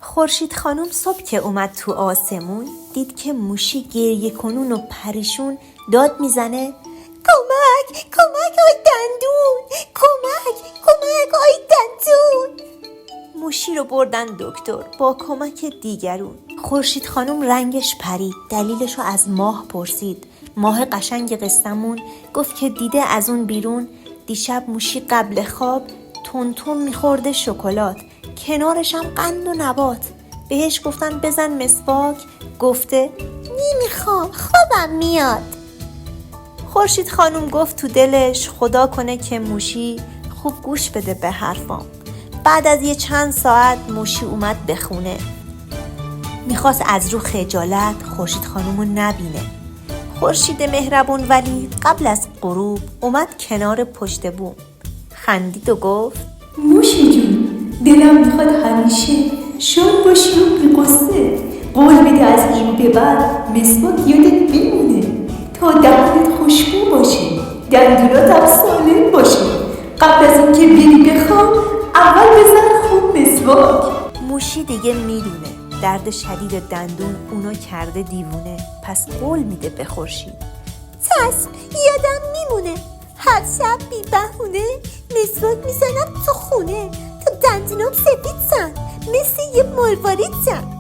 خورشید خانم صبح که اومد تو آسمون دید که موشی گریه کنون و پریشون داد میزنه کمک کمک آی دندون، کمک آی دندون. موشی رو بردن دکتر با کمک دیگرون. خورشید خانم رنگش پرید، دلیلش رو از ماه پرسید. ماه قشنگ قصه‌مون گفت که دیده از اون بیرون دیشب موشی قبل خواب تون میخورده شکلات، کنارش هم قند و نبات. بهش گفتن بزن مسواک، گفته نمیخوام خوابم میاد. خورشید خانم گفت تو دلش خدا کنه که موشی خوب گوش بده به حرفام. بعد از یه چند ساعت موشی اومد به خونه. میخواست از رو خجالت خورشید خانومو نبینه. خورشید مهربون ولی قبل از غروب اومد کنار پشت بوم، خندید و گفت موشی جون، دلم میخواد همیشه شاد باشی و بی قصه. قول بده از این به بعد مسواک یادت بمونه تا دهنت خوشبو باشه، دندوناتم سالم باشه. قبل از اینکه بری بخواب اول بزن خوب مسواک. موشی دیگه میدونه درد شدید دندون اونو کرده دیوونه، پس قول میده به خورشید چشم یادم میمونه، هر شب بی بهونه مسواک میزنم تو خونه تا دندونام سفید شن مثل یه مروارید شن.